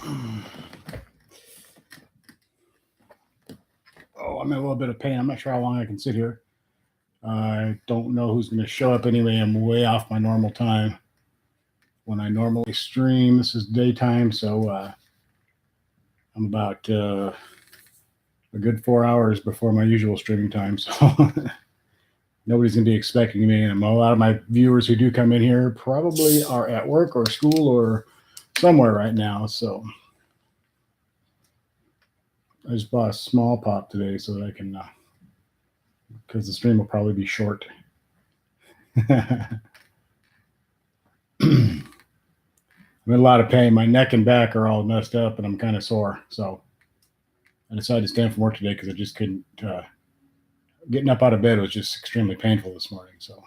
Oh, I'm in a little bit of pain. I'm not sure how long I can sit here. I don't know who's going to show up anyway. I'm way off my normal time. When I normally stream, this is daytime, so I'm about a good 4 hours before my usual streaming time. So nobody's going to be expecting me. And a lot of my viewers who do come in here probably are at work or school or somewhere right now. So I just bought a small pop today so that I can, because the stream will probably be short. I'm in a lot of pain. My neck and back are all messed up, and I'm kind of sore. So I decided to stand from work today because I just couldn't. Getting up out of bed was just extremely painful this morning. So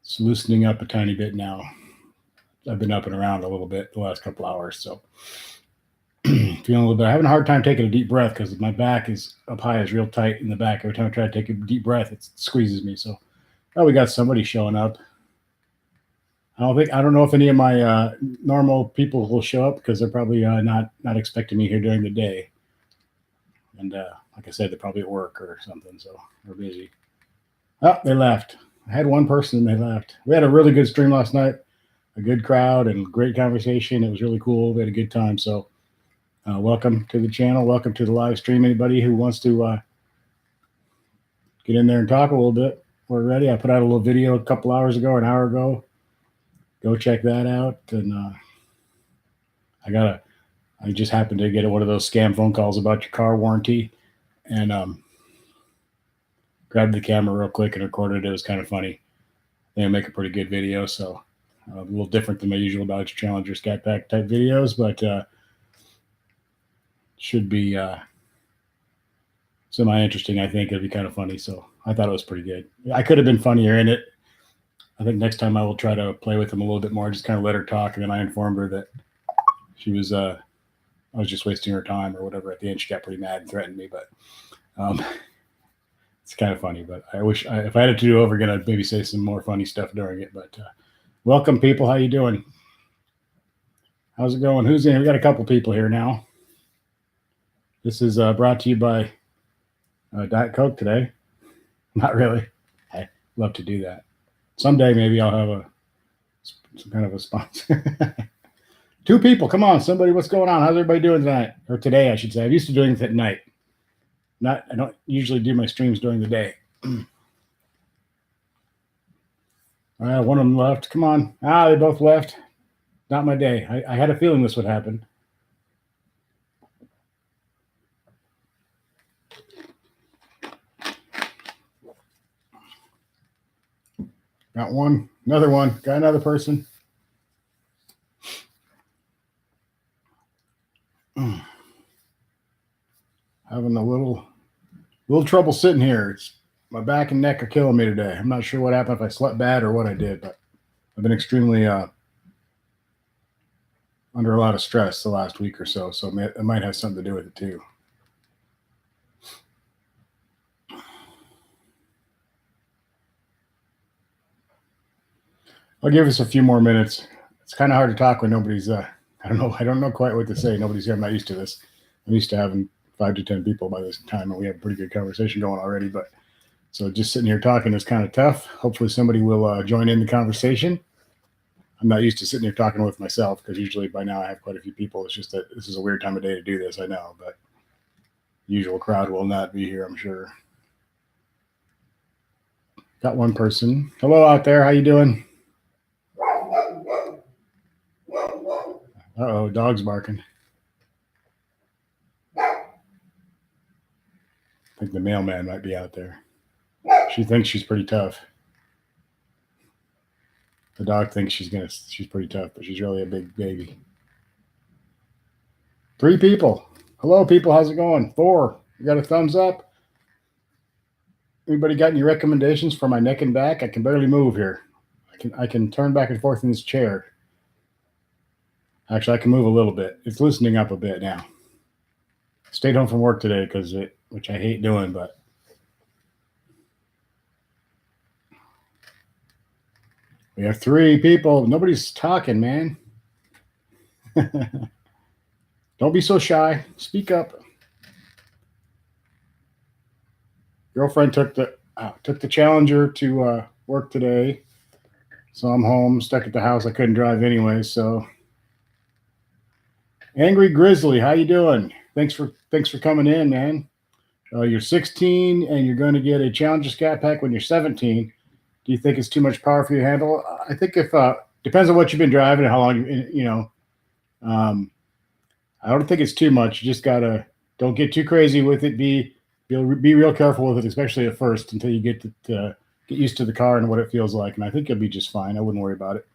it's loosening up a tiny bit now. I've been up and around a little bit the last couple hours, so feeling a little bit. I'm having a hard time taking a deep breath because my back is up high, is real tight in the back. Every time I try to take a deep breath, it squeezes me. So, oh, we got somebody showing up. I don't know if any of my normal people will show up because they're probably not expecting me here during the day. And like I said, they're probably at work or something, so they're busy. Oh, they left. I had one person and they left. We had a really good stream last night, a good crowd and great conversation. It was really cool. We had a good time. So welcome to the channel. Welcome to the live stream. Anybody who wants to get in there and talk a little bit, we're ready. I put out a little video a couple hours ago, an hour ago. Go check that out. And I just happened to get one of those scam phone calls about your car warranty, and grabbed the camera real quick and recorded it. It was kind of funny. They make a pretty good video, so a little different than my usual Dodge Challenger Scat Pack type videos, but should be semi-interesting. I think it'll be kind of funny, so I thought it was pretty good. I could have been funnier in it. I think next time I will try to play with them a little bit more, just kind of let her talk, and then I informed her that she was I was just wasting her time or whatever. At the end, she got pretty mad and threatened me, but it's kind of funny. But I wish if I had it to do over again, I'd maybe say some more funny stuff during it. But welcome, people. How you doing? How's it going? Who's in here? We got a couple people here now. This is brought to you by Diet Coke today. Not really. I love to do that. Someday maybe I'll have some kind of a sponsor. 2 people. Come on, somebody. What's going on? How's everybody doing tonight? Or today, I should say. I'm used to doing it at night. I don't usually do my streams during the day. One of them left. Come on. They both left. Not my day. I had a feeling this would happen. Got one. Another one. Got another person. Having a little trouble sitting here. My back and neck are killing me today. I'm not sure what happened, if I slept bad or what I did, but I've been extremely under a lot of stress the last week or so, so it might have something to do with it too. I'll give us a few more minutes. It's kind of hard to talk when nobody's. I don't know quite what to say. Nobody's here. I'm not used to this. I'm used to having 5 to 10 people by this time, and we have a pretty good conversation going already. But so just sitting here talking is kind of tough. Hopefully somebody will join in the conversation. I'm not used to sitting here talking with myself because usually by now I have quite a few people. It's just that this is a weird time of day to do this. I know, but the usual crowd will not be here, I'm sure. Got one person. Hello out there. How you doing? Uh-oh, dog's barking. I think the mailman might be out there. She thinks she's pretty tough. The dog thinks she's pretty tough, but she's really a big baby. 3 people. Hello, people. How's it going? 4. You got a thumbs up? Anybody got any recommendations for my neck and back? I can barely move here. I can turn back and forth in this chair. Actually, I can move a little bit. It's loosening up a bit now. Stayed home from work today which I hate doing, but we have 3 people. Nobody's talking, man. Don't be so shy. Speak up. Girlfriend took the Challenger to work today, so I'm home, stuck at the house. I couldn't drive anyway. So, Angry Grizzly, how you doing? Thanks for coming in, man. You're 16 and you're going to get a Challenger Scat Pack when you're 17. Do you think it's too much power for you to handle? I think if depends on what you've been driving and how long you know. Um, I don't think it's too much. You just gotta don't get too crazy with it. Be real careful with it, especially at first, until you to get used to the car and what it feels like. And I think you'll be just fine. I wouldn't worry about it.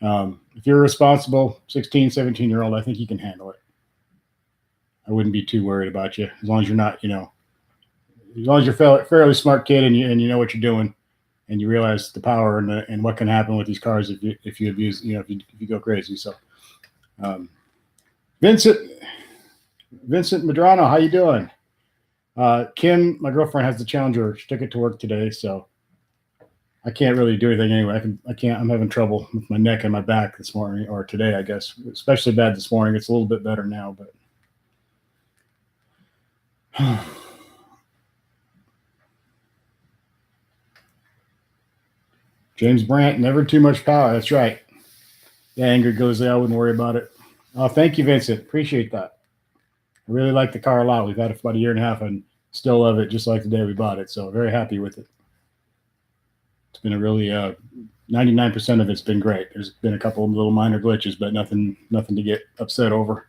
If you're a responsible 16, 17-year-old, I think you can handle it. I wouldn't be too worried about you as long as you're not, as long as you're a fairly smart kid and you know what you're doing and you realize the power and what can happen with these cars if you abuse, if you go crazy. So, um, Vincent Madrano, how you doing? Kim, my girlfriend, has the Challenger. She took it to work today, so I can't really do anything anyway. I'm having trouble with my neck and my back this morning or today, I guess. Especially bad this morning. It's a little bit better now, but James Brandt, never too much power. That's right. Yeah, Angry goes there. I wouldn't worry about it. Oh, thank you, Vincent. Appreciate that. I really like the car a lot. We've had it for about a year and a half and still love it just like the day we bought it. So very happy with it. It's been a really 99% of it's been great. There's been a couple of little minor glitches, but nothing to get upset over.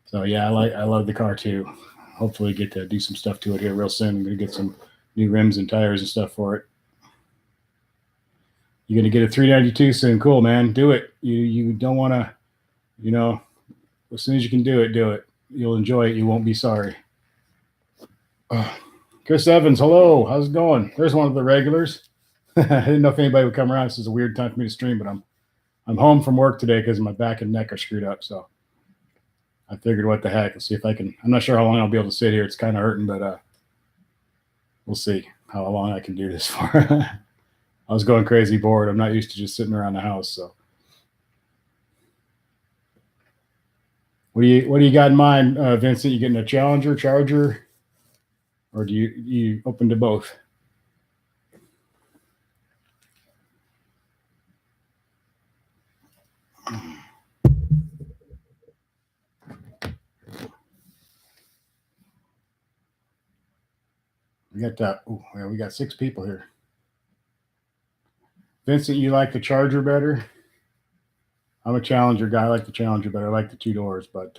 So yeah, I love the car too. Hopefully get to do some stuff to it here real soon. I'm gonna get some new rims and tires and stuff for it. You're gonna get a 392 soon. Cool, man. Do it. You don't want to, as soon as you can do it, do it. You'll enjoy it. You won't be sorry. Chris Evans, hello. How's it going? There's one of the regulars. I didn't know if anybody would come around. This is a weird time for me to stream, but I'm home from work today because my back and neck are screwed up. So I figured, what the heck? Let's see if I can. I'm not sure how long I'll be able to sit here. It's kind of hurting, but we'll see how long I can do this for. I was going crazy bored. I'm not used to just sitting around the house. So what do you got in mind, Vincent? You getting a Challenger, Charger, or do you open to both? We got that. Oh, yeah, we got 6 people here. Vincent, you like the Charger better? I'm a Challenger guy. I like the Challenger better. I like the 2 doors, but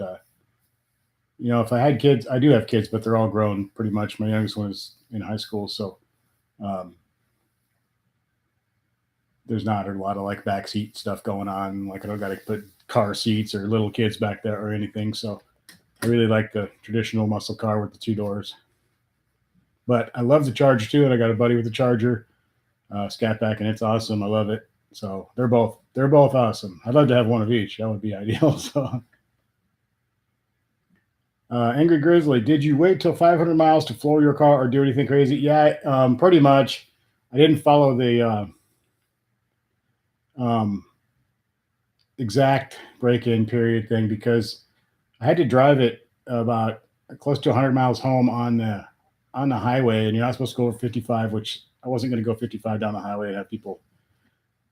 if I had kids, I do have kids, but they're all grown pretty much. My youngest one is in high school, so there's not a lot of like backseat stuff going on. Like I don't got to put car seats or little kids back there or anything. So I really like the traditional muscle car with the 2 doors. But I love the Charger too, and I got a buddy with the Charger Scat Pack, and it's awesome. I love it. So they're both awesome. I'd love to have one of each. That would be ideal. So. Angry Grizzly, did you wait till 500 miles to floor your car or do anything crazy? Yeah, pretty much. I didn't follow the exact break-in period thing because I had to drive it about close to 100 miles home on the highway, and you're not supposed to go over 55, which I wasn't going to go 55 down the highway and have people.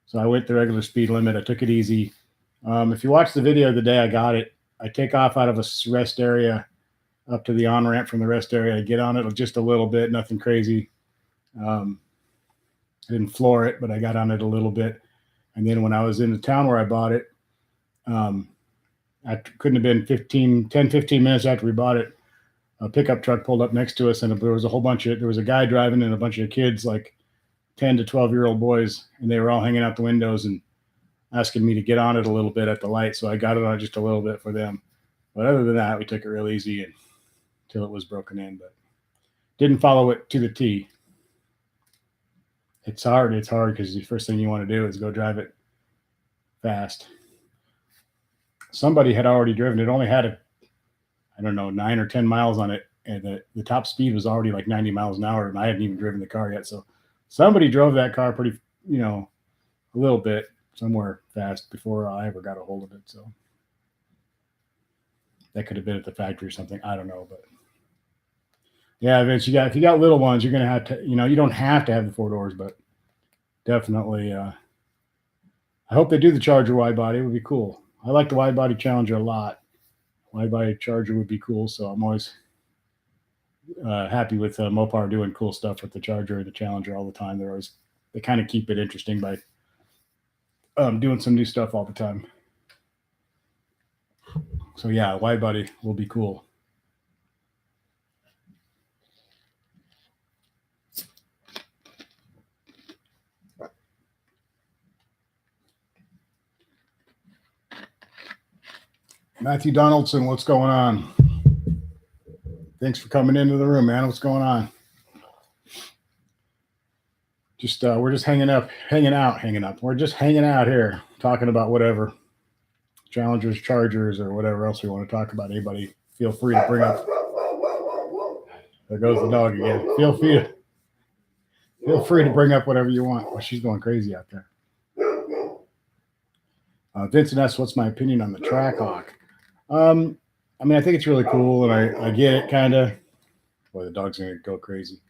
So I went the regular speed limit. I took it easy. If you watch the video the day I got it, I take off out of a rest area up to the on-ramp from the rest area. I get on it just a little bit, nothing crazy. I didn't floor it, but I got on it a little bit. And then when I was in the town where I bought it, I couldn't have been 10, 15 minutes after we bought it, a pickup truck pulled up next to us, and there was a guy driving and a bunch of kids, like 10 to 12-year-old boys, and they were all hanging out the windows and asking me to get on it a little bit at the light. So I got it on just a little bit for them. But other than that, we took it real easy until it was broken in, but didn't follow it to the T. It's hard. It's hard because the first thing you want to do is go drive it fast. Somebody had already driven it. Only had 9 or 10 miles on it, and the top speed was already like 90 miles an hour, and I hadn't even driven the car yet. So somebody drove that car pretty, a little bit, somewhere fast before I ever got a hold of it. So that could have been at the factory or something. I don't know, but yeah, Vince, if you got little ones, you're gonna have to, you don't have to have the 4 doors, but definitely. I hope they do the Charger wide body. It would be cool. I like the wide body Challenger a lot. Wide body Charger would be cool. So I'm always happy with Mopar doing cool stuff with the Charger and the Challenger all the time. They kind of keep it interesting by doing some new stuff all the time. So yeah, wide body will be cool. Matthew Donaldson, what's going on? Thanks for coming into the room, man. What's going on? Just we're just hanging out. We're just hanging out here, talking about whatever, Challengers, Chargers, or whatever else we want to talk about. Anybody, feel free to bring up. There goes the dog again. Feel free to bring up whatever you want. Well, she's going crazy out there. Vincent S., what's my opinion on the Trackhawk? I mean, I think it's really cool, and I get it, kind of. Boy, the dog's going to go crazy.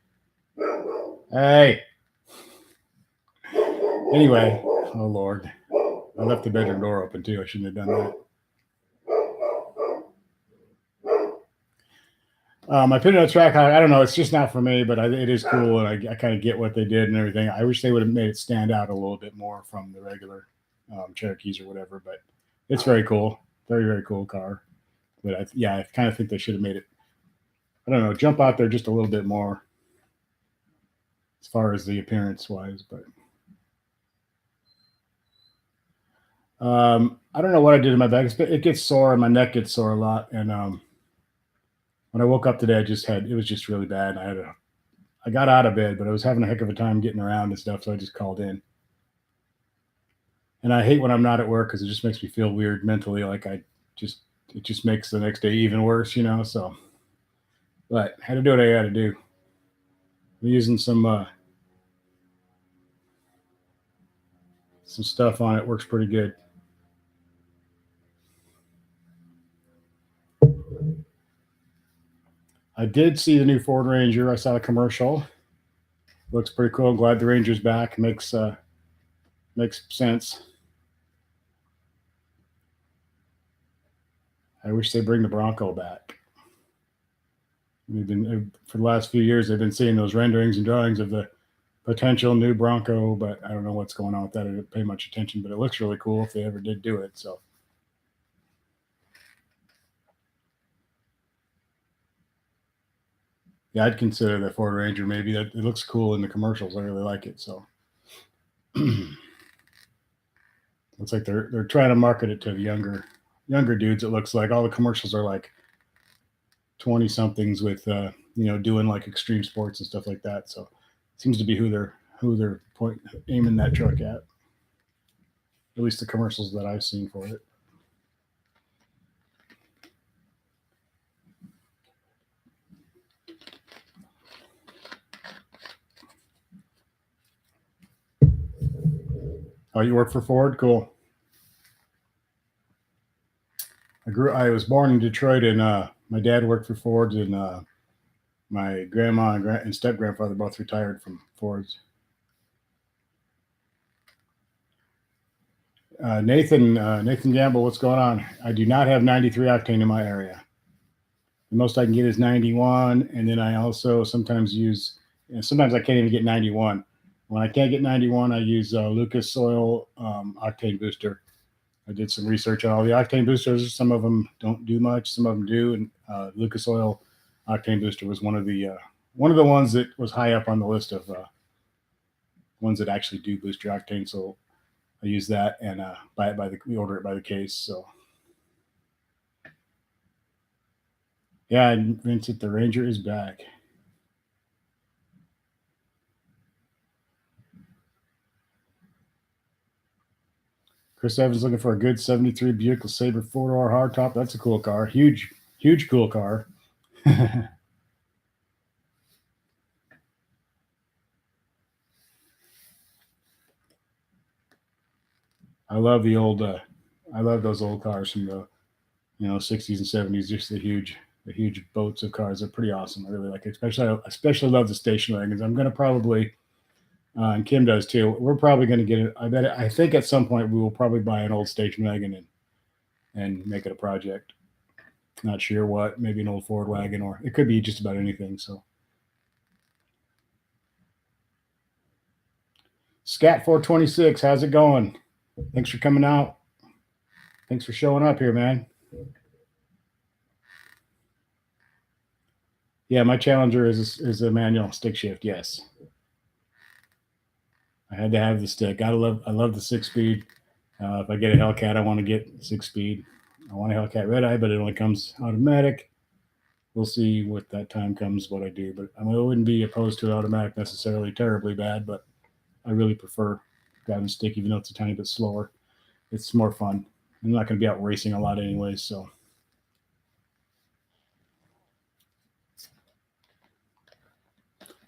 Hey. Anyway, oh, Lord. I left the bedroom door open, too. I shouldn't have done that. My opinion on Trackhawk, I don't know. It's just not for me, but it is cool, and I kind of get what they did and everything. I wish they would have made it stand out a little bit more from the regular Cherokees or whatever, but it's very cool. Very, very cool car. But I kind of think they should have made it, I don't know, jump out there just a little bit more as far as the appearance wise. But I don't know what I did in my back. It gets sore, and my neck gets sore a lot. And when I woke up today, it was just really bad. I got out of bed, but I was having a heck of a time getting around and stuff, so I just called in. And I hate when I'm not at work because it just makes me feel weird mentally. Like it just makes the next day even worse, so, but I had to do what I got to do. I'm using some stuff on it. Works pretty good. I did see the new Ford Ranger. I saw a commercial. Looks pretty cool. I'm glad the Ranger's back. Makes sense. I wish they bring the Bronco back. We've been, for the last few years, they've been seeing those renderings and drawings of the potential new Bronco, but I don't know what's going on with that. I didn't pay much attention, but it looks really cool if they ever did do it. So, yeah, I'd consider the Ford Ranger. Maybe that it looks cool in the commercials. I really like it. So, looks like they're trying to market it to the younger dudes. It looks like all the commercials are like 20 somethings with doing like extreme sports and stuff like that. So it seems to be who they're aiming that truck at least the commercials that I've seen for it. Oh, you work for Ford? Cool. I was born in Detroit, and my dad worked for Ford, and my grandma and step grandfather both retired from Fords. Nathan Gamble, what's going on? I do not have 93 octane in my area. The most I can get is 91, and then I also sometimes sometimes I can't even get 91. When I can't get 91, I use Lucas Oil octane booster. I did some research on all the octane boosters. Some of them don't do much, some of them do, and Lucas Oil octane booster was one of the ones that was high up on the list of ones that actually do boost your octane. So I use that and we order it by the case. So yeah, and Vincent, the Ranger is back. Chris Evans looking for a good 73 Buick LeSabre 4-door hardtop. That's a cool car. Huge cool car. I love the old. I love those old cars from the 60s and 70s. Just the huge boats of cars. They're pretty awesome. I really like it. Especially love the station wagons. I'm gonna probably and Kim does too. We're probably gonna get it. I think at some point we will probably buy an old station wagon and make it a project. Not sure what. Maybe an old Ford wagon, or it could be just about anything. So Scat 426, how's it going? Thanks for coming out. Thanks for showing up here, man. Yeah, my Challenger is a manual stick shift. Yes, I had to have the stick. I love the 6 speed. If I get a Hellcat, I want to get 6 speed. I want a Hellcat Red Eye, but it only comes automatic. We'll see what that time comes, what I do. But I wouldn't be opposed to automatic necessarily terribly bad, but I really prefer driving stick, even though it's a tiny bit slower. It's more fun. I'm not going to be out racing a lot anyways, so.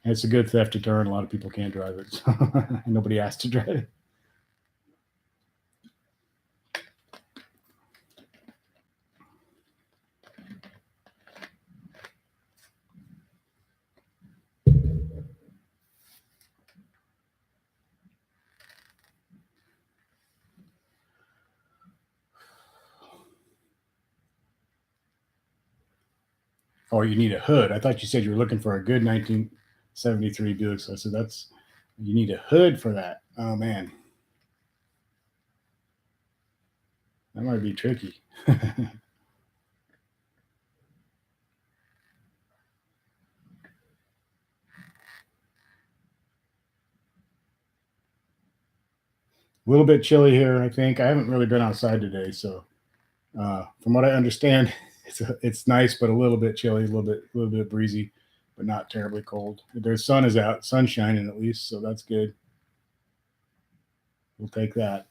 And it's a good theft deterrent. A lot of people can't drive it. So nobody asked to drive it. Or you need a hood. I thought you said you were looking for a good 1973 Buick. So I said you need a hood for that. Oh man, that might be tricky. A little bit chilly here, I think. I haven't really been outside today, so from what I understand, it's nice, but a little bit chilly, a little bit breezy, but not terribly cold. The sun is out, sun's shining at least, so that's good. We'll take that.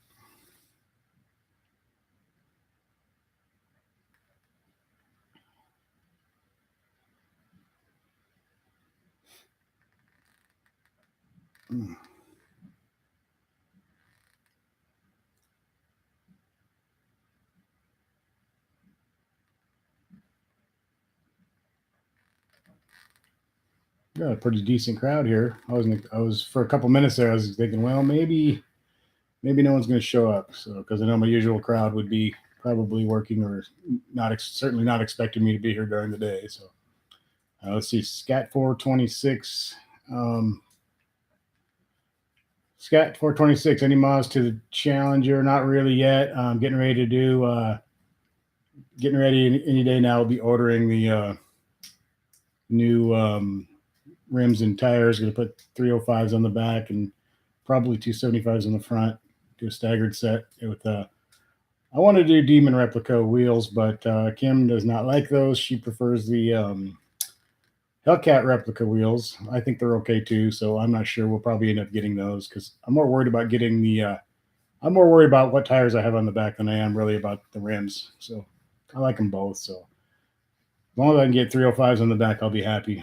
Mm. Got a pretty decent crowd here. I was for a couple minutes there. I was thinking, well, maybe no one's going to show up. So because I know my usual crowd would be probably working or certainly not expecting me to be here during the day. So let's see, Scat 426. Scat 426. Any mods to the Challenger? Not really yet. I'm getting ready to do. Getting ready any day now. I'll be ordering the new rims and tires. Going to put 305s on the back and probably 275s on the front. Do a staggered set with I want to do Demon replica wheels, but Kim does not like those. She prefers the Hellcat replica wheels. I think they're okay too, so I'm not sure. We'll probably end up getting those because I'm more worried about getting the. I'm more worried about what tires I have on the back than I am really about the rims. So I like them both. So as long as I can get 305s on the back, I'll be happy.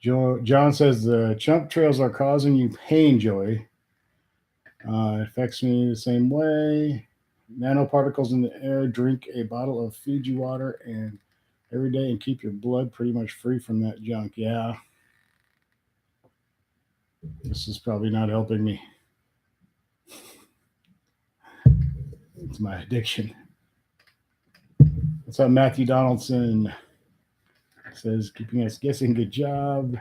John says the chump trails are causing you pain, Joey. It affects me the same way. Nanoparticles in the air. Drink a bottle of Fiji water and every day and keep your blood pretty much free from that junk. Yeah. This is probably not helping me. It's my addiction. What's up, Matthew Donaldson? Says keeping us guessing. Good job.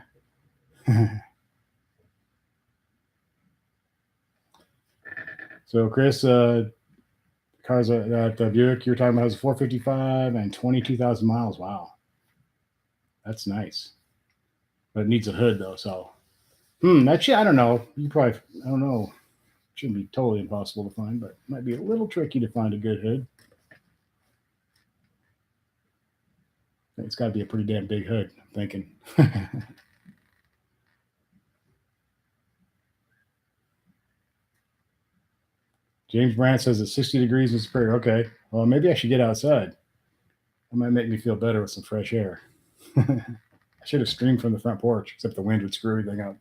So, Chris, cars that Buick you're talking about has 455 and 22,000 miles. Wow, that's nice. But it needs a hood though. So, that shit. I don't know. I don't know. Shouldn't be totally impossible to find, but might be a little tricky to find a good hood. It's got to be a pretty damn big hood. I'm thinking. James Brandt says it's 60 degrees in Superior. Okay. Well, maybe I should get outside. That might make me feel better with some fresh air. I should have streamed from the front porch, except the wind would screw everything up.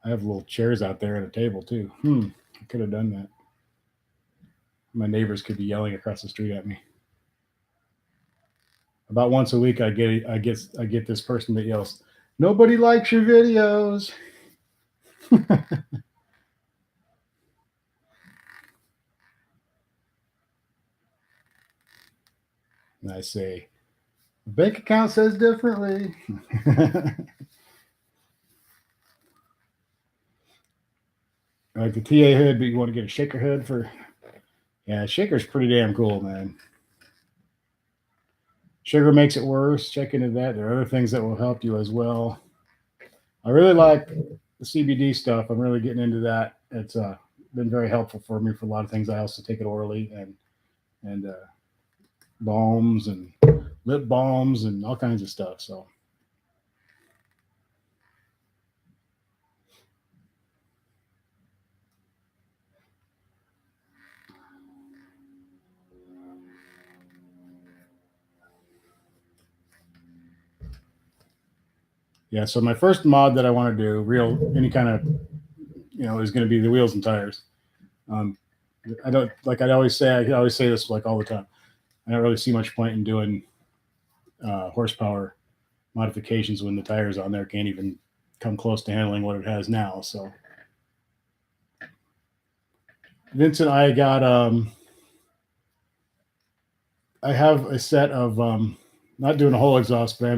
I have little chairs out there and a table too. I could have done that. My neighbors could be yelling across the street at me. About once a week, I get this person that yells, "Nobody likes your videos." And I say, "Bank account says differently." Like the TA hood, but you want to get a shaker hood for? Yeah, shaker's pretty damn cool, man. Sugar makes it worse. Check into that. There are other things that will help you as well. I really like the CBD stuff. I'm really getting into that. It's been very helpful for me for a lot of things. I also take it orally and balms and lip balms and all kinds of stuff. So yeah. So my first mod that I want to do, real any kind of, is going to be the wheels and tires. Um, I don't like. I always say this like all the time. I don't really see much point in doing horsepower modifications when the tires on there can't even come close to handling what it has now. So Vincent, I have a set of not doing a whole exhaust, but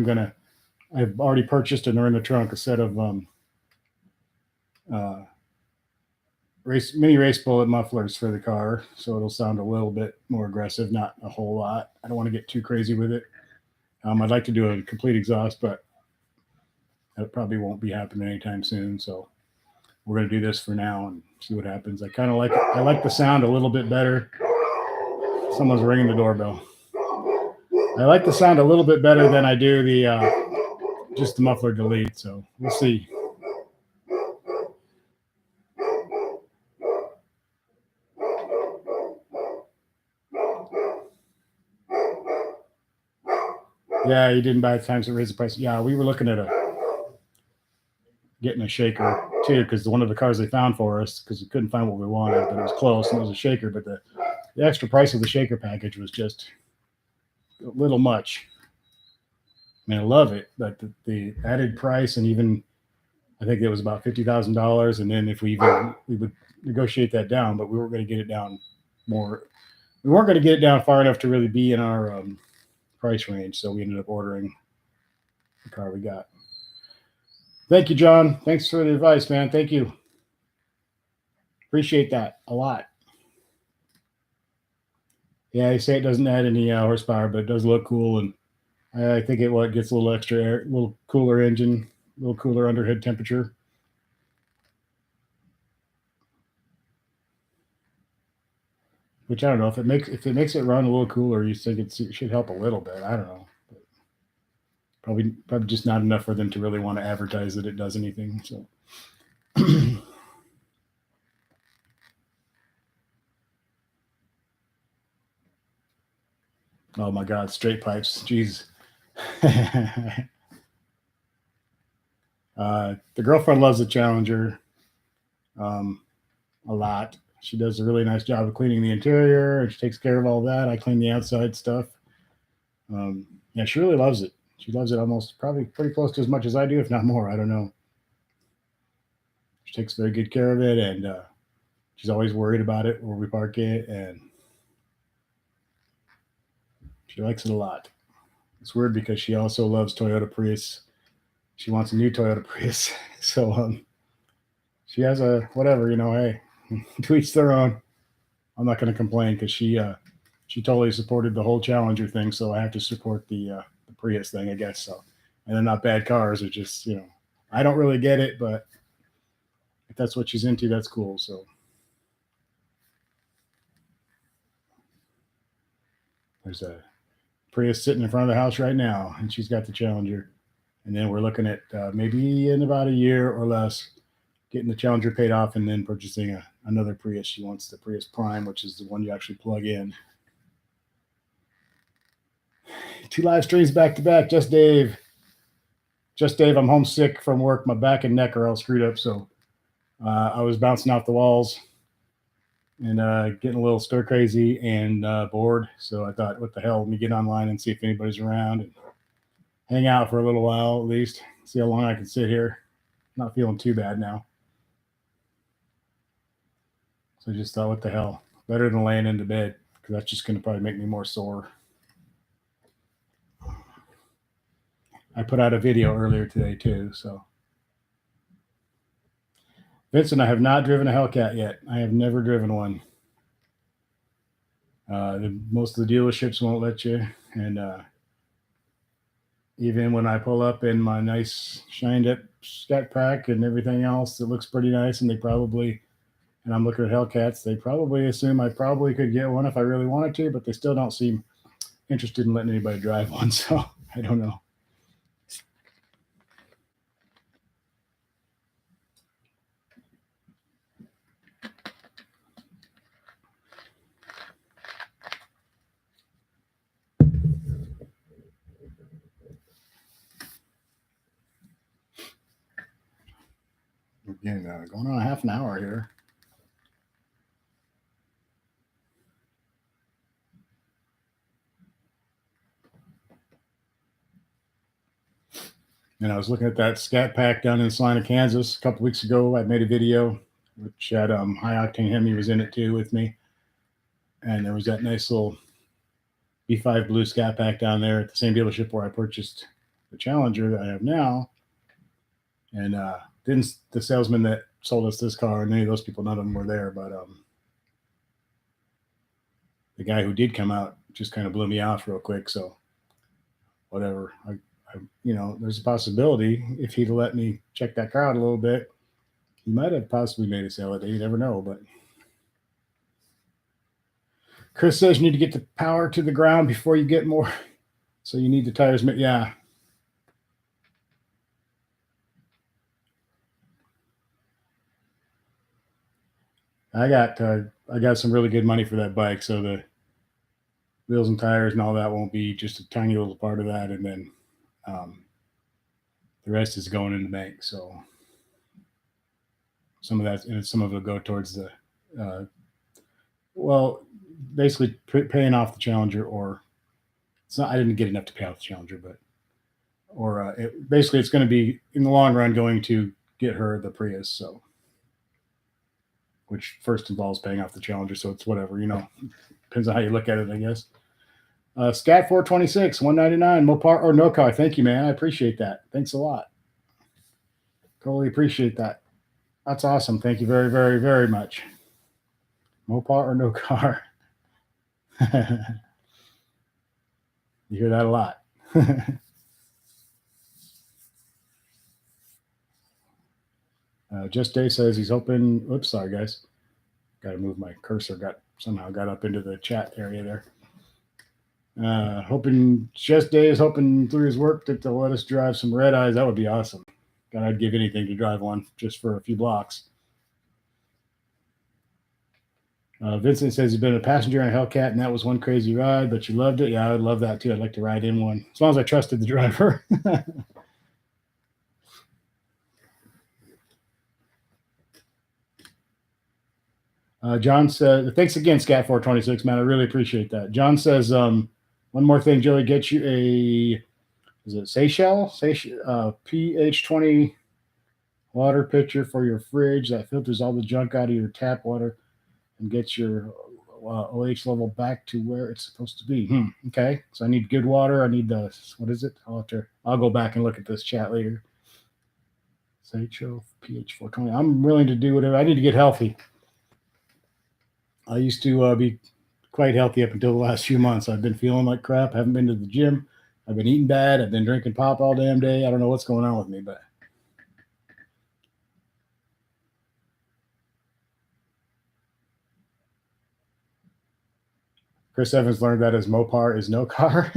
I've already purchased and they're in the trunk a set of uh, mini race bullet mufflers for the car, so it'll sound a little bit more aggressive, not a whole lot. I don't want to get too crazy with it. I'd like to do a complete exhaust, but that probably won't be happening anytime soon. So we're going to do this for now and see what happens. I like the sound a little bit better. Someone's ringing the doorbell. I like the sound a little bit better than I do the just the muffler delete. So we'll see. Yeah, you didn't buy it times to raise the price. Yeah, we were looking at getting a shaker too, because one of the cars they found for us, because we couldn't find what we wanted, but it was close and it was a shaker. But the extra price of the shaker package was just a little much. I mean, I love it, but the added price, and even I think it was about $50,000. And then if we would negotiate that down, but we weren't going to get it down more. We weren't going to get it down far enough to really be in our price range. So we ended up ordering the car we got. Thank you, John. Thanks for the advice, man. Thank you. Appreciate that a lot. Yeah, you say it doesn't add any horsepower, but it does look cool, and I think it gets a little extra air, a little cooler engine, a little cooler underhood temperature. Which I don't know if it makes it run a little cooler. You think it should help a little bit. I don't know. But probably just not enough for them to really want to advertise that it does anything. So. Oh my God, straight pipes. Jeez. The girlfriend loves the Challenger a lot. She does a really nice job of cleaning the interior, and she takes care of all that. I clean the outside stuff. Yeah, she really loves it. She loves it almost probably pretty close to as much as I do, if not more. I don't know. She takes very good care of it, and she's always worried about it where we park it, and she likes it a lot. It's weird because she also loves Toyota Prius. She wants a new Toyota Prius. So she has a whatever, hey, to each their own. I'm not going to complain because she totally supported the whole Challenger thing, so I have to support the Prius thing, I guess. So, and they're not bad cars. They're just, I don't really get it, but if that's what she's into, that's cool. So there's a Prius sitting in front of the house right now, and she's got the Challenger. And then we're looking at maybe in about a year or less getting the Challenger paid off and then purchasing another Prius. She wants the Prius Prime, which is the one you actually plug in. 2 live streams back to back. Just Dave. I'm homesick from work. My back and neck are all screwed up. So I was bouncing off the walls and getting a little stir crazy and bored. So I thought, what the hell? Let me get online and see if anybody's around and hang out for a little while at least. See how long I can sit here. Not feeling too bad now. So I just thought, what the hell? Better than laying into bed, because that's just going to probably make me more sore. I put out a video earlier today too. So Vincent, I have not driven a Hellcat yet. I have never driven one. Most of the dealerships won't let you. And even when I pull up in my nice shined up Scat Pack and everything else, it looks pretty nice. And they probably, and I'm looking at Hellcats, they probably assume I probably could get one if I really wanted to, but they still don't seem interested in letting anybody drive one. So I don't know. Again, going on a half an hour here. And I was looking at that Scat Pack down in Salina, Kansas a couple weeks ago. I made a video which had High Octane Hemi was in it too with me. And there was that nice little B5 Blue Scat Pack down there at the same dealership where I purchased the Challenger that I have now. And didn't the salesman that sold us this car, and any of those people, none of them were there, but the guy who did come out just kind of blew me off real quick. So whatever, I there's a possibility if he'd let me check that car out a little bit, he might have possibly made a sale at it. You never know. But Chris says you need to get the power to the ground before you get more. So you need the tires. Yeah. I got some really good money for that bike, so the wheels and tires and all that won't be just a tiny little part of that, and then the rest is going in the bank. So some of that, and some of it will go towards the basically paying off the Challenger, or it's not. I didn't get enough to pay off the Challenger, but basically it's going to be in the long run going to get her the Prius. So. Which first involves paying off the Challenger, so it's whatever, depends on how you look at it, I guess. Scat 426, 199, Mopar or no car. Thank you, man. I appreciate that. Thanks a lot. Totally appreciate that. That's awesome. Thank you very, very, very much. Mopar or no car. You hear that a lot. Just Day says he's hoping. Oops, sorry guys. Got to move my cursor. Somehow got up into the chat area there. Hoping Just Day is hoping through his work that they'll let us drive some red eyes. That would be awesome. God, I'd give anything to drive one just for a few blocks. Vincent says he's been a passenger in a Hellcat, and that was one crazy ride, but you loved it. Yeah, I would love that too. I'd like to ride in one as long as I trusted the driver. John says, thanks again, Scat 426, man. I really appreciate that. John says, one more thing, Joey, get you is it Seychelles? pH 20 water pitcher for your fridge that filters all the junk out of your tap water and gets your OH level back to where it's supposed to be. Okay, so I need good water. I need what is it? I'll go back and look at this chat later. Seychelles pH 420. I'm willing to do whatever. I need to get healthy. I used to be quite healthy up until the last few months. I've been feeling like crap. I haven't been to the gym. I've been eating bad. I've been drinking pop all damn day. I don't know what's going on with me, but Chris Evans learned that as Mopar is no car.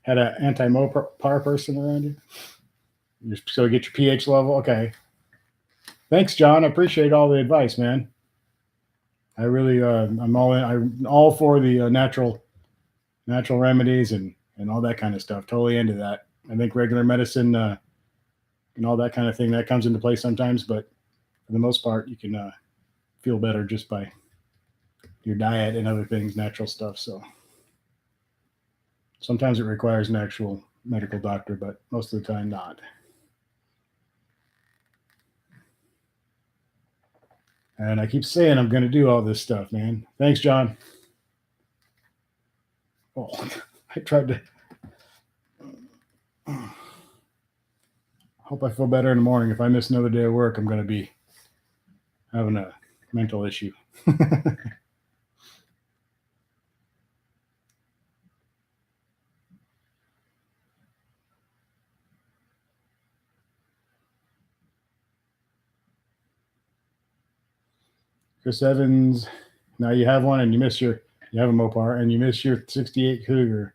Had an anti-Mopar person around you. So get your pH level. Okay. Thanks, John. I appreciate all the advice, man. I really, I'm all in. I'm all for the natural natural remedies and all that kind of stuff. Totally into that. I think regular medicine and all that kind of thing that comes into play sometimes, but for the most part, you can feel better just by your diet and other things, natural stuff. So sometimes it requires an actual medical doctor, but most of the time not. And I keep saying I'm going to do all this stuff, man. Thanks, John. Oh, I tried to. Hope I feel better in the morning. If I miss another day of work, I'm going to be having a mental issue. Chris Evans, now you have one and you have a Mopar and you miss your 68 Cougar.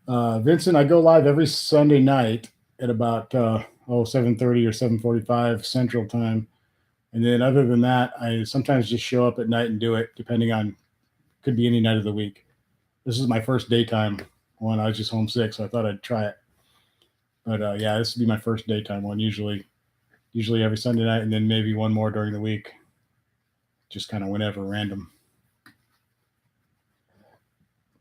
Vincent, I go live every Sunday night at about 7:30 or 7:45 Central Time. And then other than that, I sometimes just show up at night and do it, depending on, could be any night of the week. This is my first daytime one. I was just homesick, so I thought I'd try it. But yeah, this would be my first daytime one. Usually every Sunday night, and then maybe one more during the week. Just kind of whenever, random.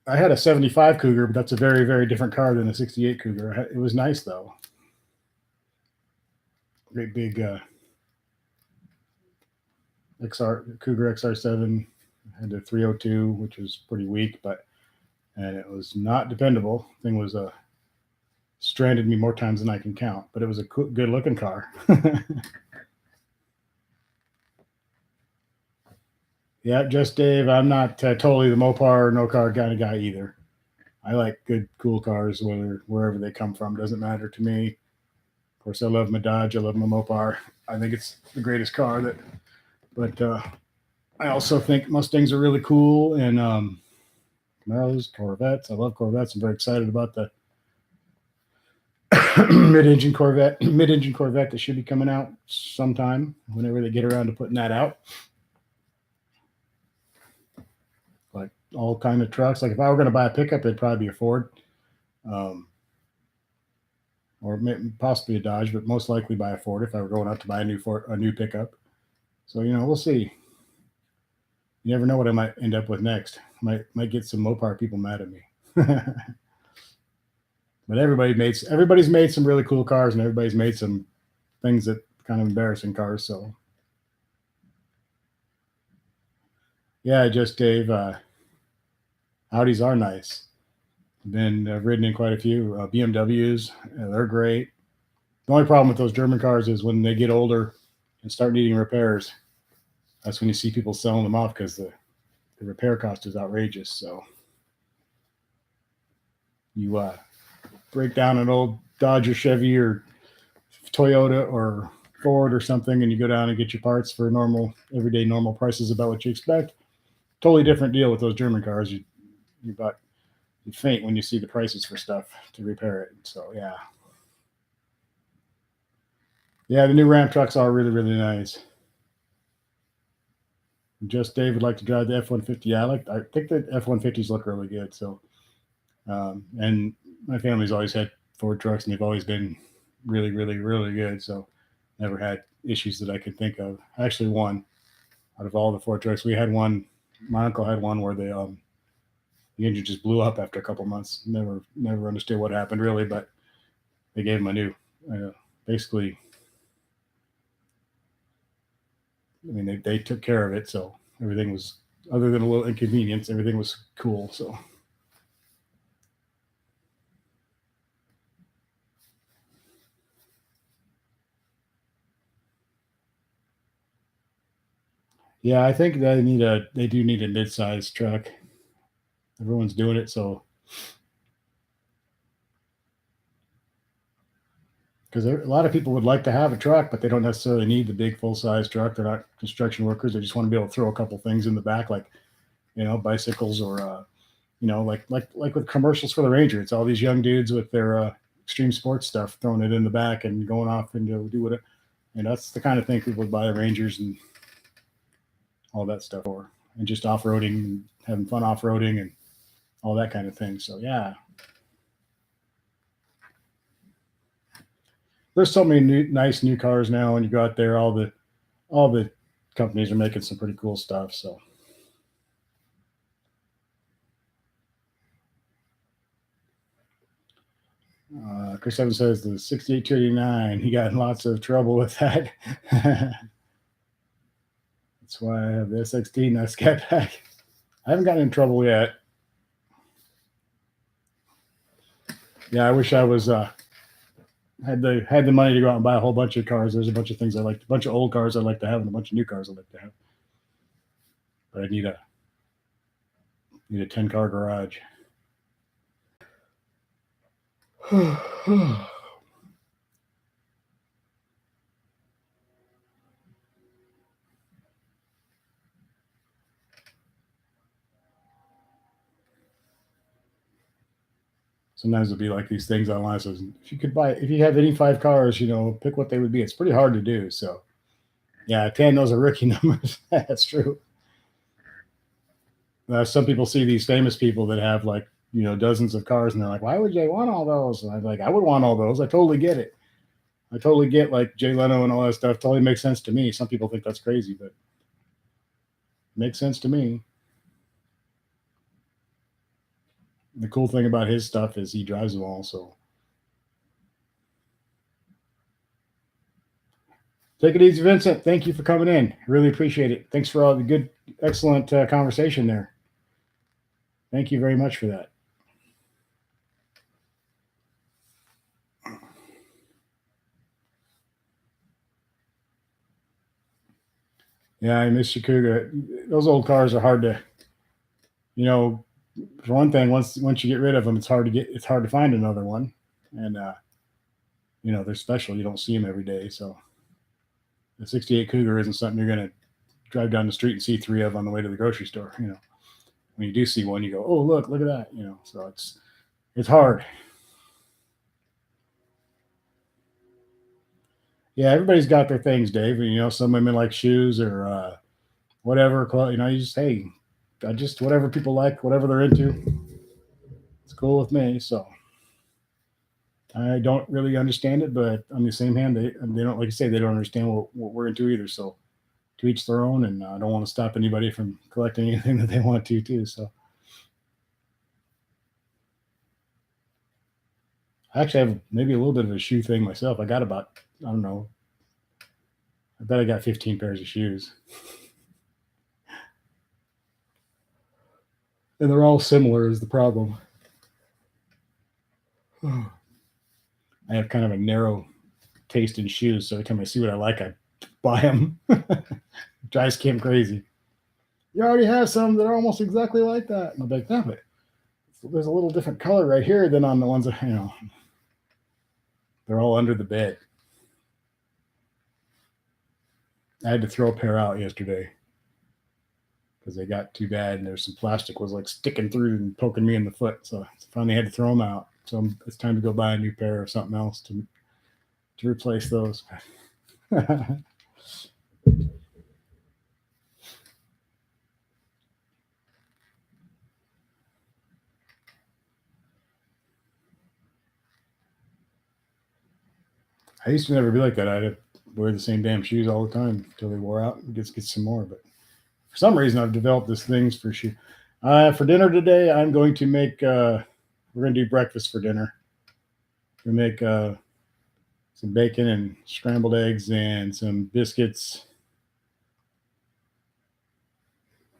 I had a 75 Cougar, but that's a very, very different car than a 68 Cougar. It was nice though. Great big XR Cougar XR7. Had the 302, which was pretty weak, and it was not dependable. Thing was stranded me more times than I can count, but it was a good looking car. Yeah, just Dave. I'm not totally the Mopar or no car kind of guy either. I like good, cool cars, wherever they come from. Doesn't matter to me. Of course, I love my Dodge. I love my Mopar. I think it's the greatest car. But I also think Mustangs are really cool, and Camaros, Corvettes. I love Corvettes. I'm very excited about the mid-engine Corvette that should be coming out sometime whenever they get around to putting that out. Like all kind of trucks. Like if I were going to buy a pickup, it'd probably be a Ford, or possibly a Dodge, but most likely buy a Ford if I were going out to buy a new pickup. So we'll see. You never know what I might end up with next. Might get some Mopar people mad at me. But everybody's made some really cool cars, and everybody's made some things that kind of embarrassing cars. So yeah, just Dave. Audis are nice. I've ridden in quite a few BMWs. They're great. The only problem with those German cars is when they get older and start needing repairs. That's when you see people selling them off because the repair cost is outrageous. So you break down an old Dodge or Chevy or Toyota or Ford or something, and you go down and get your parts for everyday normal prices about what you expect. Totally different deal with those German cars. You faint when you see the prices for stuff to repair it. So yeah, the new Ram trucks are really, really nice. Just Dave would like to drive the F-150. Yeah, I think the F-150s look really good. So, and my family's always had Ford trucks, and they've always been really, really, really good. So, never had issues that I could think of. Actually, one out of all the Ford trucks, we had one. My uncle had one where the engine just blew up after a couple months. Never understood what happened really, but they gave him a new. Basically, I mean, they took care of it, so everything was, other than a little inconvenience, everything was cool. So. Yeah, I think they do need a mid-sized truck. Everyone's doing it, so because a lot of people would like to have a truck, but they don't necessarily need the big full-size truck. They're not construction workers. They just want to be able to throw a couple things in the back, like bicycles or like with commercials for the Ranger. It's all these young dudes with their extreme sports stuff, throwing it in the back and going off and do whatever. And that's the kind of thing people would buy the Rangers and all that stuff for. and just off-roading, having fun off-roading and all that kind of thing. So yeah, there's so many nice new cars now, and you go out there, all the companies are making some pretty cool stuff. So Chris Evans says the 6889, he got in lots of trouble with that. That's why I have the SXT, not Scat Pack. I haven't gotten in trouble yet. Yeah, I wish I was had the money to go out and buy a whole bunch of cars. There's a bunch of things I like, a bunch of old cars I like to have, and a bunch of new cars I like to have. But I need a 10-car garage. Sometimes it'll be like these things online. So if you have any 5 cars, pick what they would be. It's pretty hard to do. So yeah, 10, those are rookie numbers. That's true. Some people see these famous people that have like, dozens of cars, and they're like, why would they want all those? And I'm like, I would want all those. I totally get it. I totally get like Jay Leno and all that stuff. Totally makes sense to me. Some people think that's crazy, but it makes sense to me. The cool thing about his stuff is he drives them all. So take it easy, Vincent. Thank you for coming in. Really appreciate it. Thanks for all the good, excellent conversation there. Thank you very much for that. Yeah, I miss Kuga. Those old cars are hard to, for one thing, once you get rid of them, it's hard to find another one, and they're special. You don't see them every day, so the '68 Cougar isn't something you're gonna drive down the street and see 3 of on the way to the grocery store. When you do see one, you go, oh look at that. So it's hard. Yeah, everybody's got their things, Dave. Some women like shoes or whatever. You just whatever people like, whatever they're into, it's cool with me. So I don't really understand it, but on the same hand, they don't, like I say, they don't understand what we're into either. So to each their own, and I don't want to stop anybody from collecting anything that they want to too. So I actually have maybe a little bit of a shoe thing myself. I got about, I don't know, I bet I got 15 pairs of shoes. And they're all similar is the problem. I have kind of a narrow taste in shoes, so every time I see what I like, I buy them. Drives Kim crazy. You already have some that are almost exactly like that. And I'm like, no, but there's a little different color right here than on the ones that, they're all under the bed. I had to throw a pair out yesterday because they got too bad, and there's some plastic was like sticking through and poking me in the foot. So I finally had to throw them out. So it's time to go buy a new pair or something else to replace those. I used to never be like that. I'd wear the same damn shoes all the time until they wore out and get some more. But for some reason, I've developed this things for shoe. For dinner today, I'm going to make. We're going to do breakfast for dinner. We make some bacon and scrambled eggs and some biscuits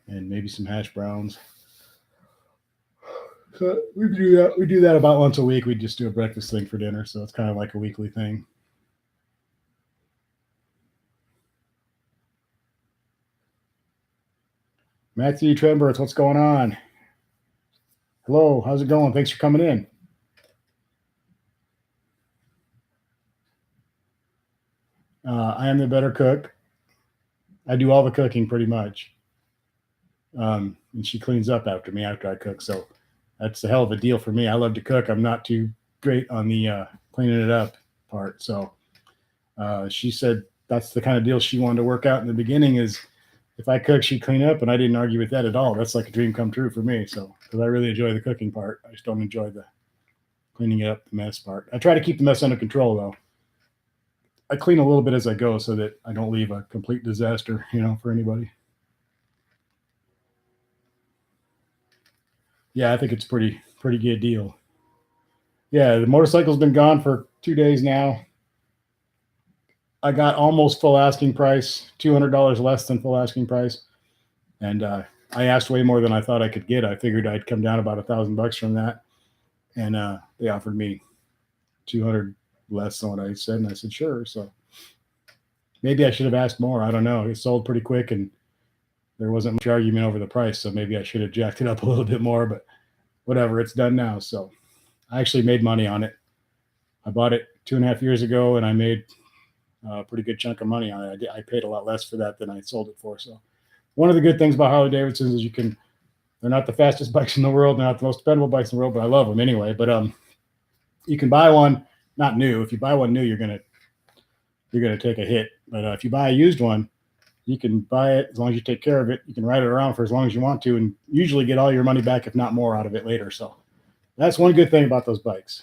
and maybe some hash browns. So we do that. We do that about once a week. We just do a breakfast thing for dinner, so it's kind of like a weekly thing. Matthew Trenberth, what's going on? Hello, how's it going? Thanks for coming in. I am the better cook. I do all the cooking pretty much. And she cleans up after me after I cook. So that's a hell of a deal for me. I love to cook. I'm not too great on the cleaning it up part. So she said that's the kind of deal she wanted to work out in the beginning is if I cook, she'd clean up, and I didn't argue with that at all. That's like a dream come true for me. So, because I really enjoy the cooking part, I just don't enjoy the cleaning it up, the mess part. I try to keep the mess under control, though. I clean a little bit as I go so that I don't leave a complete disaster, for anybody. Yeah, I think it's pretty good deal. Yeah, the motorcycle's been gone for 2 days now. I got almost full asking price, $200 less than full asking price, and I asked way more than I thought I could get. I figured I'd come down about $1,000 from that, and they offered me 200 less than what I said, and I said sure. So maybe I should have asked more. I don't know. It sold pretty quick, and there wasn't much argument over the price, so maybe I should have jacked it up a little bit more. But whatever, it's done now. So I actually made money on it. I bought it 2.5 years ago, and I made a pretty good chunk of money on it. I paid a lot less for that than I sold it for. So one of the good things about Harley Davidsons is they're not the fastest bikes in the world, they're not the most dependable bikes in the world, but I love them anyway. But you can buy one not new. If you buy one new, you're gonna take a hit. But if you buy a used one, you can buy it as long as you take care of it. You can ride it around for as long as you want to, and usually get all your money back, if not more, out of it later. So that's one good thing about those bikes.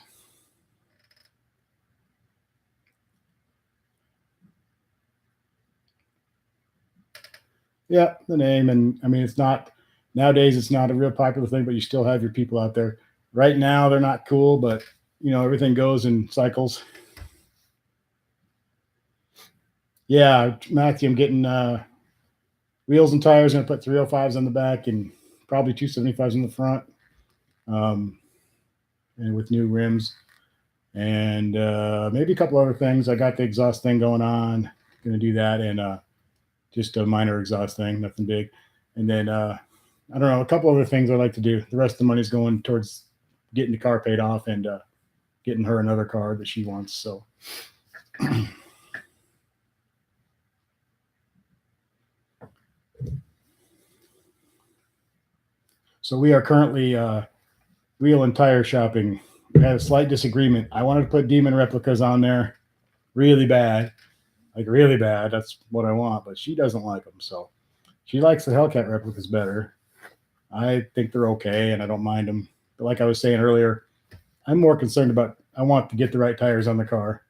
Yeah, the name, and I mean, it's not nowadays. It's not a real popular thing, but you still have your people out there. Right now, they're not cool, but everything goes in cycles. Yeah, Matthew, I'm getting wheels and tires. I'm gonna put 305s on the back and probably 275s in the front, and with new rims, and maybe a couple other things. I got the exhaust thing going on. Gonna do that, and just a minor exhaust thing, nothing big. And then I don't know, a couple other things I like to do. The rest of the money's going towards getting the car paid off and getting her another car that she wants. So so we are currently wheel and tire shopping. We had a slight disagreement. I wanted to put Demon replicas on there really bad, like really bad. That's what I want, but she doesn't like them. So she likes the Hellcat replicas better. I think they're okay, and I don't mind them. But like I was saying earlier, I'm more concerned about, I want to get the right tires on the car.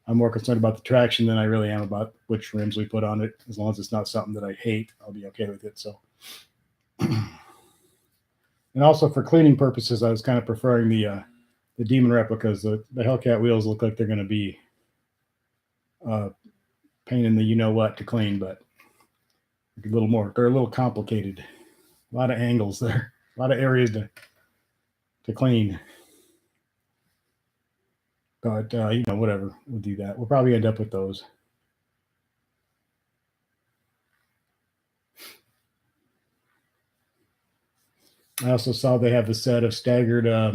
I'm more concerned about the traction than I really am about which rims we put on it. As long as it's not something that I hate, I'll be okay with it. So, and also for cleaning purposes, I was kind of preferring the Demon replicas. The Hellcat wheels look like they're going to be pain in the what to clean, but a little more. They're a little complicated. A lot of angles there, a lot of areas to clean. But whatever, we'll do that. We'll probably end up with those. I also saw they have the set of staggered. Yeah,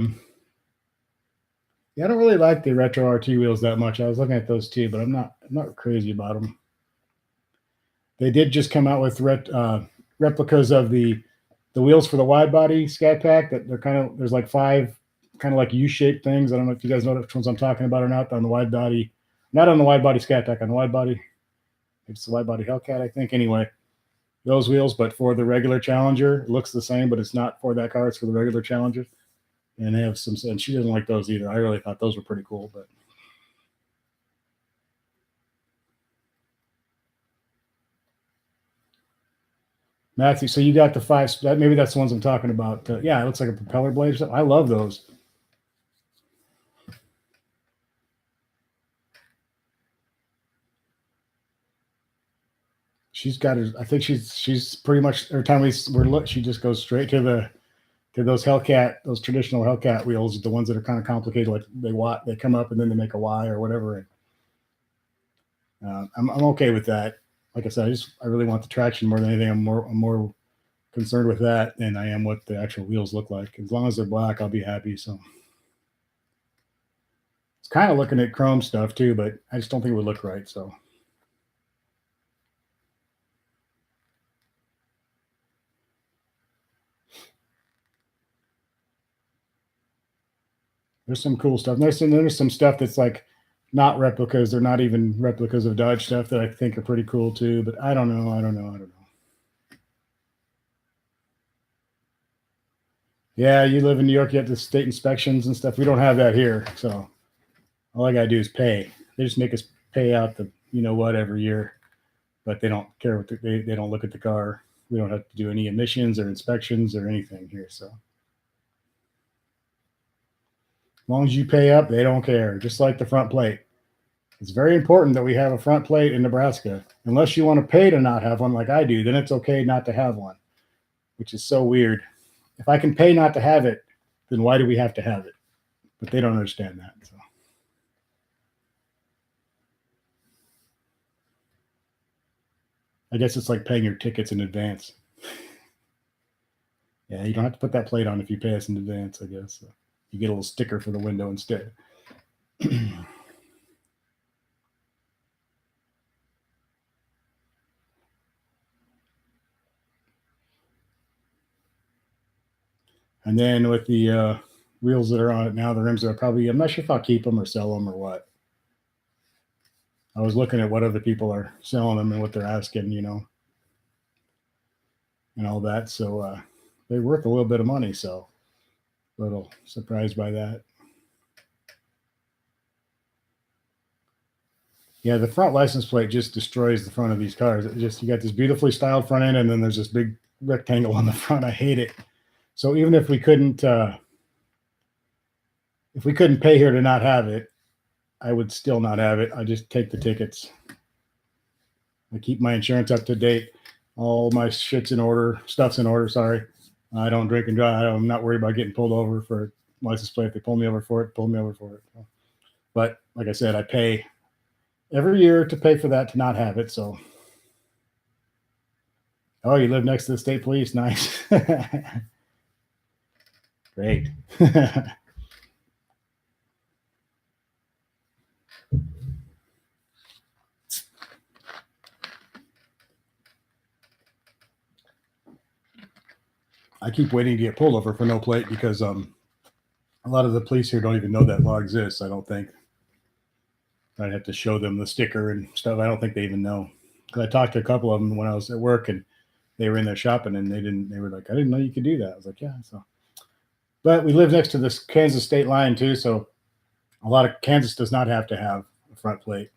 I don't really like the retro RT wheels that much. I was looking at those too, but I'm not crazy about them. They did just come out with replicas of the wheels for the wide body Scat Pack. That they're there's like 5 kind of like U-shaped things. I don't know if you guys know which ones I'm talking about or not. On the wide body, not on the wide body Scat Pack, on the wide body. It's the wide body Hellcat, I think. Anyway, those wheels, but for the regular Challenger, it looks the same, but it's not for that car. It's for the regular Challenger. And they have some, and she doesn't like those either. I really thought those were pretty cool, but. Matthew, so you got the 5, maybe that's the ones I'm talking about. Yeah, it looks like a propeller blade or something. I love those. She's got her, I think she's pretty much, every time she just goes straight to those Hellcat, those traditional Hellcat wheels, the ones that are kind of complicated, like they come up and then they make a Y or whatever. And I'm okay with that. Like I said, I really want the traction more than anything. I'm more concerned with that than I am what the actual wheels look like. As long as they're black, I'll be happy. So it's kind of looking at chrome stuff too, but I just don't think it would look right. So. There's some cool stuff. There's some stuff that's like not replicas. They're not even replicas of Dodge stuff that I think are pretty cool too. But I don't know. Yeah, you live in New York, you have the state inspections and stuff. We don't have that here. So all I got to do is pay. They just make us pay out the, you know what, every year, but they don't care what they don't look at the car. We don't have to do any emissions or inspections or anything here. So as long as you pay up, they don't care. Just like the front plate. It's very important that we have a front plate in Nebraska. Unless you want to pay to not have one like I do, then it's okay not to have one, which is so weird. If I can pay not to have it, then why do we have to have it? But they don't understand that. So I guess it's like paying your tickets in advance. Yeah, you don't have to put that plate on if you pay us in advance, I guess. So you get a little sticker for the window instead. And then with the wheels that are on it now, the rims are probably, I'm not sure if I'll keep them or sell them or what. I was looking at what other people are selling them and what they're asking, you know, and all that. So they're worth a little bit of money. So a little surprised by that. Yeah, the front license plate just destroys the front of these cars. It just, you got this beautifully styled front end, and then there's this big rectangle on the front. I hate it. So even if we couldn't pay here to not have it, I would still not have it. I just take the tickets. I keep my insurance up to date. All my shit's in order. Stuff's in order. Sorry. I don't drink and drive. I'm not worried about getting pulled over for license plate. If they pull me over for it, pull me over for it. But like I said, I pay every year to pay for that to not have it. So, oh, you live next to the state police. Nice. Great. I keep waiting to get pulled over for no plate because a lot of the police here don't even know that law exists. I don't think. I'd have to show them the sticker and stuff. I don't think they even know. Because I talked to a couple of them when I was at work, and they were in there shopping, and they didn't. They were like, "I didn't know you could do that." I was like, "Yeah." So, but we live next to this Kansas state line too, so a lot of Kansas does not have to have a front plate.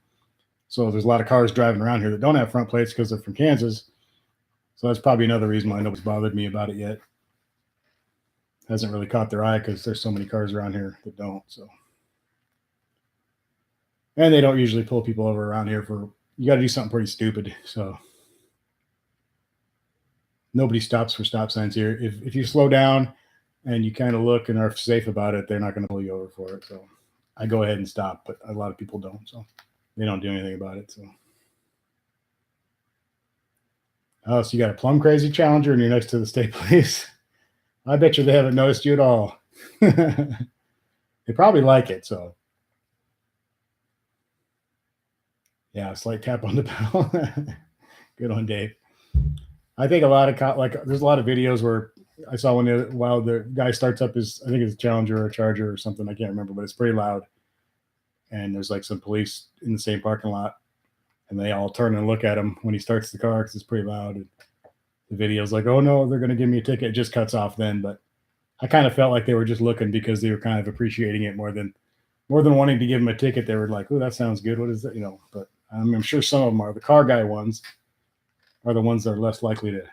So there's a lot of cars driving around here that don't have front plates because they're from Kansas. So that's probably another reason why nobody's bothered me about it yet. Hasn't really caught their eye because there's so many cars around here that don't. So, and they don't usually pull people over around here for, you got to do something pretty stupid. So nobody stops for stop signs here. If you slow down and you kind of look and are safe about it, they're not going to pull you over for it. So I go ahead and stop, but a lot of people don't. So they don't do anything about it. So, oh, so you got a plum crazy Challenger and you're next to the state police. I bet you they haven't noticed you at all. They probably like it. So, yeah, slight tap on the pedal. Good on Dave. I think a lot of like there's a lot of videos where I saw one while the guy starts up his, I think it's a Challenger or a Charger or something, I can't remember, but it's pretty loud. And there's like some police in the same parking lot, and they all turn and look at him when he starts the car because it's pretty loud. And the video's like, oh no, they're going to give me a ticket. It just cuts off then. But I kind of felt like they were just looking because they were kind of appreciating it more than wanting to give him a ticket. They were like, oh, that sounds good. What is that? You know, but I'm sure some of them are. The car guy ones are the ones that are less likely to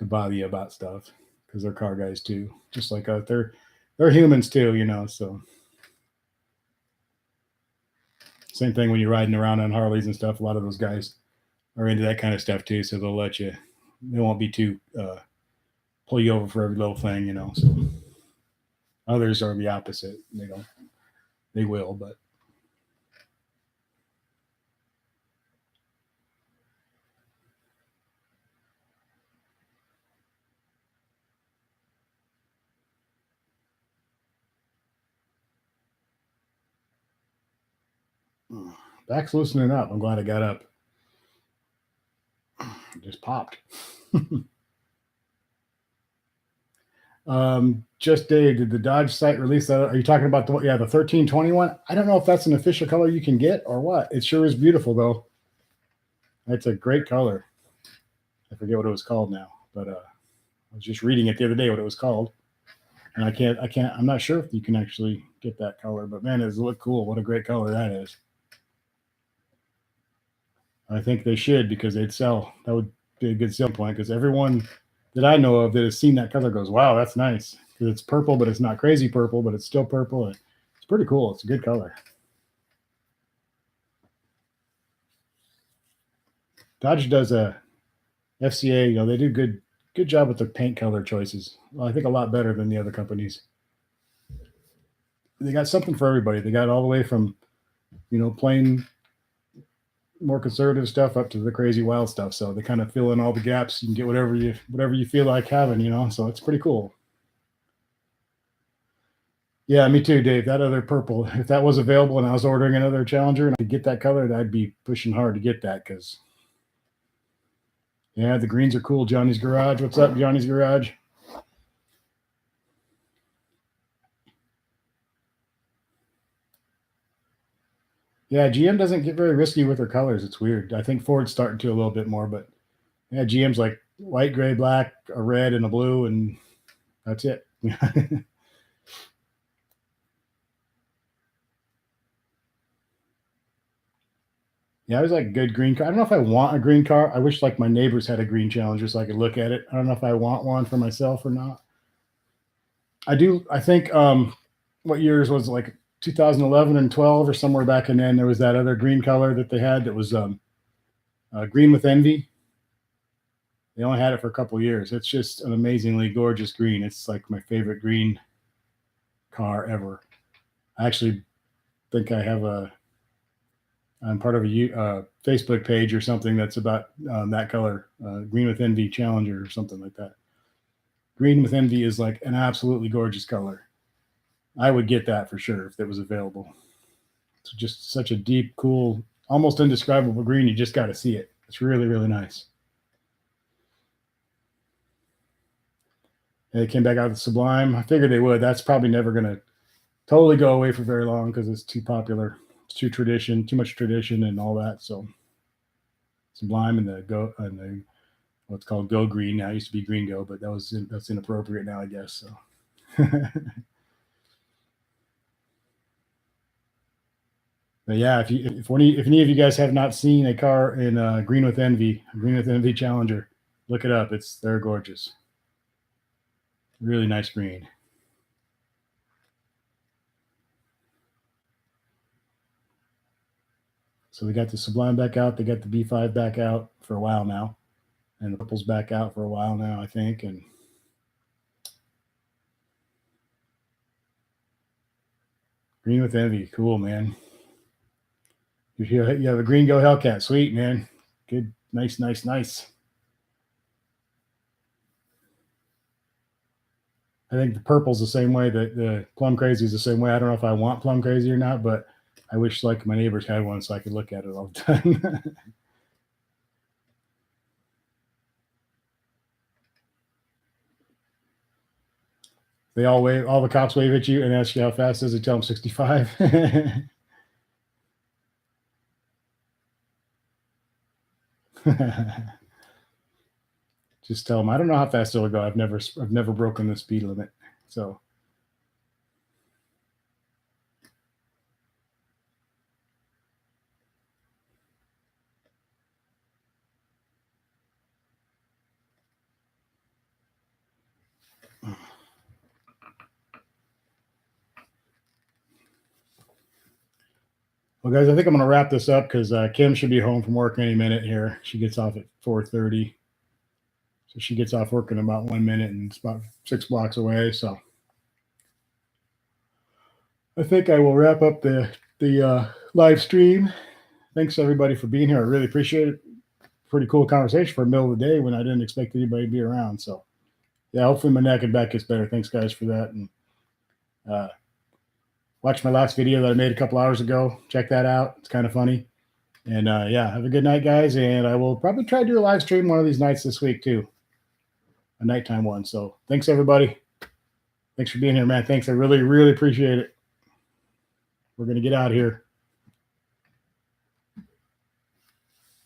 bother you about stuff because they're car guys too. Just like they're humans too, you know. So same thing when you're riding around on Harleys and stuff. A lot of those guys are into that kind of stuff too, so they'll let you. They won't be too pull you over for every little thing, you know. So others are the opposite. They don't. They will, but back's loosening up. I'm glad I got up. It just popped. Just Dave, did the Dodge site release that? Are you talking about the 1321? I don't know if that's an official color you can get or what. It sure is beautiful though. It's a great color. I forget what it was called now, but I was just reading it the other day what it was called, and I'm not sure if you can actually get that color, but man, does it look cool. What a great color that is. I think they should, because they'd sell. That would be a good selling point, because everyone that I know of that has seen that color goes, wow, that's nice. Because it's purple, but it's not crazy purple, but it's still purple. It's pretty cool. It's a good color. Dodge does a FCA, they do good job with the paint color choices. Well, I think a lot better than the other companies. They got something for everybody. They got all the way from, plain more conservative stuff up to the crazy wild stuff. So they kind of fill in all the gaps. You can get whatever you feel like having, so it's pretty cool. Yeah, me too, Dave. That other purple, if that was available and I was ordering another Challenger and I could get that color, I'd be pushing hard to get that, because yeah, the greens are cool. Johnny's Garage. What's up, Johnny's Garage? Yeah, GM doesn't get very risky with their colors. It's weird. I think Ford's starting to a little bit more, but yeah, GM's like white, gray, black, a red, and a blue, and that's it. Yeah, I was like good green car. I don't know if I want a green car. I wish like my neighbors had a green Challenger so I could look at it. I don't know if I want one for myself or not. I do. I think what years was it, like 2011 and 12 or somewhere back in then, there was that other green color that they had that was green with envy. They only had it for a couple of years. It's just an amazingly gorgeous green. It's like my favorite green car ever. I actually think I'm part of a Facebook page or something that's about that color, green with envy Challenger or something like that. Green with envy is like an absolutely gorgeous color. I would get that for sure if it was available. It's just such a deep, cool, almost indescribable green. You just got to see it. It's really, really nice. They came back out with Sublime. I figured they would. That's probably never going to totally go away for very long because it's too popular. It's too much tradition and all that. So Sublime and the what's called Go Green now. It used to be Green Go, but that's inappropriate now, I guess. So. But yeah, if any of you guys have not seen a car in Green with Envy Challenger, look it up. They're gorgeous. Really nice green. So we got the Sublime back out. They got the B5 back out for a while now, and the Purple's back out for a while now, I think. And Green with Envy, cool, man. You have a Green Go Hellcat, sweet, man. Good, nice. I think the Purple's the same way. The Plum Crazy is the same way. I don't know if I want Plum Crazy or not, but I wish like my neighbors had one so I could look at it all the time. All the cops wave at you and ask you how fast is it. Tell them 65. Just tell them I don't know how fast it'll go. I've never broken the speed limit. So well, guys, I think I'm going to wrap this up because Kim should be home from work any minute here. She gets off at 4:30. So she gets off work in about 1 minute, and it's about 6 blocks away. So I think I will wrap up the live stream. Thanks everybody for being here. I really appreciate it. Pretty cool conversation for the middle of the day when I didn't expect anybody to be around. So yeah, hopefully my neck and back gets better. Thanks guys for that. And watch my last video that I made a couple hours ago. Check that out. It's kind of funny. And yeah, have a good night, guys. And I will probably try to do a live stream one of these nights this week too. A nighttime one. So thanks everybody. Thanks for being here, man. Thanks. I really, really appreciate it. We're going to get out of here.